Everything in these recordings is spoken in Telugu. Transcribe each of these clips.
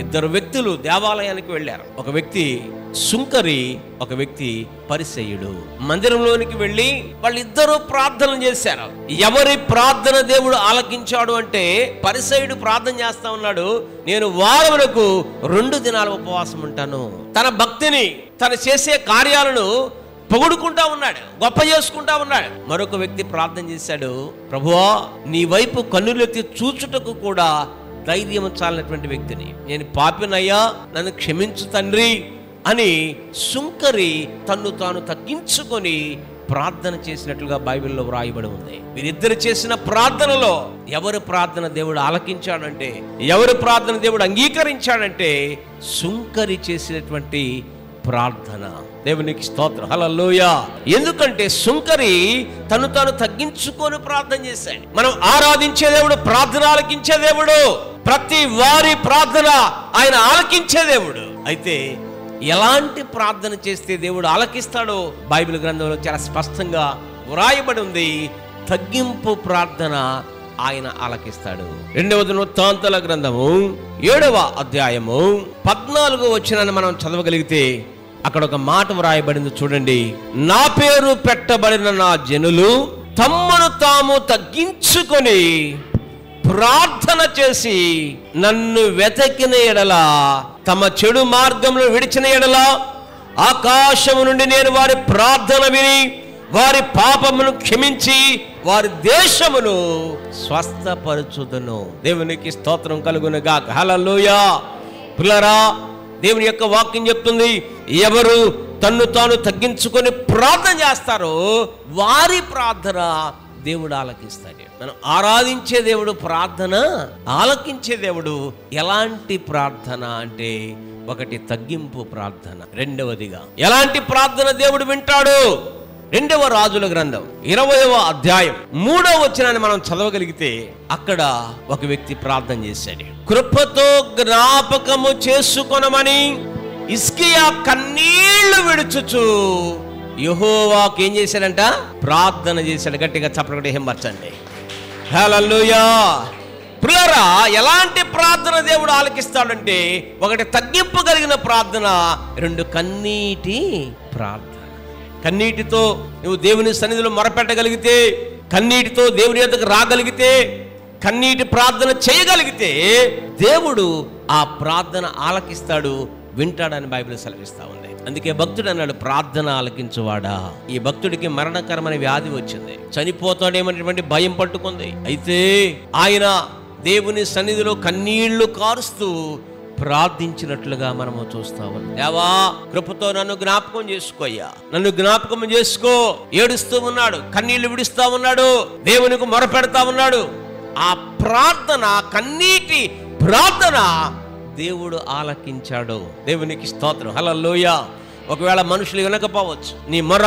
ఇద్దరు వ్యక్తులు దేవాలయానికి వెళ్ళారు. ఒక వ్యక్తి సుంకరి, ఒక వ్యక్తి పరిసయ్యుడు. మందిరంలోనికి వెళ్ళి వాళ్ళిద్దరూ ప్రార్థన చేశారు. ఎవరి ప్రార్థన దేవుడు ఆలకించాడు అంటే, పరిసయ్యుడు ప్రార్థన చేస్తా ఉన్నాడు, నేను వారములకు 2 దినాలు ఉపవాసం ఉంటాను. తన భక్తిని, తను చేసే కార్యాలను పొగుడుకుంటా ఉన్నాడు, గొప్ప చేసుకుంటా ఉన్నాడు. మరొక వ్యక్తి ప్రార్థన చేశాడు, ప్రభువా నీ వైపు కన్నులెత్తి చూచుటకు కూడా ధైర్యం చాలినటువంటి వ్యక్తిని, నేను పాపినయ్యా, నన్ను క్షమించు తండ్రి అని సుంకరి తన్ను తాను తగ్గించుకొని ప్రార్థన చేసినట్లుగా బైబిల్లో వ్రాయబడి ఉంది. వీరిద్దరు చేసిన ప్రార్థనలో ఎవరి ప్రార్థన దేవుడు ఆలకించాడంటే, ఎవరి ప్రార్థన దేవుడు అంగీకరించాడంటే, సుంకరి చేసినటువంటి ప్రార్థన. దేవునికి స్తోత్రం, హల్లెలూయా. ఎందుకంటే సుంకరి తను తాను తగ్గించుకొని ప్రార్థన చేశాడు. మనం ఆరాధించే దేవుడు ప్రార్థన ఆలకించే దేవుడు. ప్రతి వారి ప్రార్థన ఆయన ఆలకించే దేవుడు. అయితే ఎలాంటి ప్రార్థన చేస్తే దేవుడు ఆలకిస్తాడో బైబిల్ గ్రంథంలో చాలా స్పష్టంగా వ్రాయబడి ఉంది. తగ్గింపు ప్రార్థన ఆయన ఆలకిస్తాడు. 2వ దినవృత్తాంతాల గ్రంథము 7వ అధ్యాయము 14వ వచనాన్ని మనం చదవగలిగితే అక్కడ ఒక మాట వ్రాయబడింది చూడండి. నా పేరు పెట్టబడిన నా జనులు తమ్మును తాము తగ్గించుకొని ప్రార్థన చేసి నన్ను వెతకిన ఎడల, తమ చెడు మార్గమును విడిచిన ఎడల, ఆకాశము నుండి నేను వారి ప్రార్థన విని వారి పాపమును క్షమించి వారి దేశమును స్వస్థపరచుదును. దేవునికి స్తోత్రం కలుగును గాక, హల్లెలూయా. పిల్లరా, దేవుని యొక్క వాక్యం చెప్తుంది, ఎవరు తన్ను తాను తగ్గించుకొని ప్రార్థన చేస్తారో వారి ప్రార్థన దేవుడు ఆలకిస్తాడు. మనం ఆరాధించే దేవుడు ప్రార్థన ఆలకించే దేవుడు. ఎలాంటి ప్రార్థన అంటే, ఒకటి తగ్గింపు ప్రార్థన, రెండవదిగా ఎలాంటి ప్రార్థన దేవుడు వింటాడు. 2వ రాజుల గ్రంథం 20వ అధ్యాయం 3వ వచనాన్ని మనం చదవగలిగితే అక్కడ ఒక వ్యక్తి ప్రార్థన చేశాడు. కృపతో జ్ఞాపకము చేసుకొనమని హిజ్కియా కన్నీళ్లు విడుచుచు యెహోవాకు ఏం చేశాడంట? ప్రార్థన చేశాడు. గట్టిగా చప్పట్లు హిమ్మర్చండి, హల్లెలూయా. ప్రియులారా, ఎలాంటి ప్రార్థన దేవుడు ఆలకిస్తాడంటే, ఒకటి తగ్గింపు కలిగిన ప్రార్థన, 2 కన్నీటి ప్రార్థన. కన్నీటితో నువ్వు దేవుని సన్నిధిలో మొరపెట్టగలిగితే, కన్నీటితో దేవుని యొద్దకు రాగలిగితే, కన్నీటి ప్రార్థన చేయగలిగితే దేవుడు ఆ ప్రార్థన ఆలకిస్తాడు, వింటాడని బైబిల్ సెలవిస్తా ఉంది. అందుకే భక్తుడు అన్నాడు, ప్రార్థన ఆలకించువాడా. ఈ భక్తుడికి మరణకరమైన వ్యాధి వచ్చింది, చనిపోతాడేమనేటువంటి భయం పట్టుకుంది. అయితే ఆయన దేవుని సన్నిధిలో కన్నీళ్లు కారుస్తూ ప్రార్థించినట్లుగా మనము చూస్తా ఉన్నాం. దేవా, కృపతో నన్ను జ్ఞాపకం చేసుకోయ్యా, నన్ను జ్ఞాపకం చేసుకో. ఏడుస్తూ ఉన్నాడు, కన్నీళ్లు విడుస్తా ఉన్నాడు, దేవునికి మొరపెడతా ఉన్నాడు. ఆ ప్రార్థన, కన్నీటి ప్రార్థన దేవుడు ఆలకించాడు. దేవునికి స్తోత్రం, హల్లెలూయా. ఒకవేళ మనుషులు వినకపోవచ్చు, నీ మొర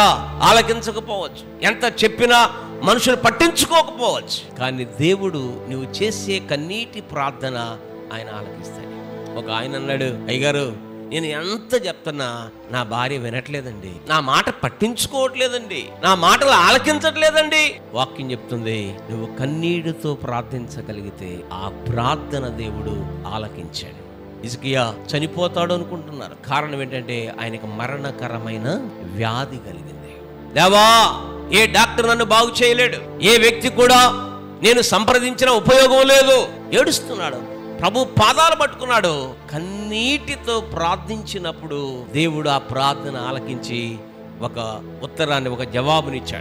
ఆలకించకపోవచ్చు, ఎంత చెప్పినా మనుషులు పట్టించుకోకపోవచ్చు, కానీ దేవుడు నువ్వు చేసే కన్నీటి ప్రార్థన ఆయన ఆలకిస్తాడు. ఒక ఆయన అన్నాడు, అయ్యగారు, నేను ఎంత చెప్తున్నా నా భార్య వినట్లేదండి, నా మాట పట్టించుకోవట్లేదండి, నా మాటలు ఆలకించట్లేదండి. వాక్యం చెప్తుంది, నువ్వు కన్నీటితో ప్రార్థించగలిగితే ఆ ప్రార్థన దేవుడు ఆలకించాడు. హిజ్కియా చనిపోతాడు అనుకుంటున్నారు. కారణం ఏంటంటే ఆయనకు మరణకరమైన వ్యాధి కలిగింది. దేవా, ఏ డాక్టర్ నన్ను బాగు చేయలేడు, ఏ వ్యక్తి కూడా నేను సంప్రదించిన ఉపయోగం లేదు. ఏడుస్తున్నాడు, ప్రభు పాదాలు పట్టుకున్నాడు. కన్నీటితో ప్రార్థించినప్పుడు దేవుడు ఆ ప్రార్థన ఆలకించి ఒక ఉత్తరాన్ని, ఒక జవాబునిచ్చాడు.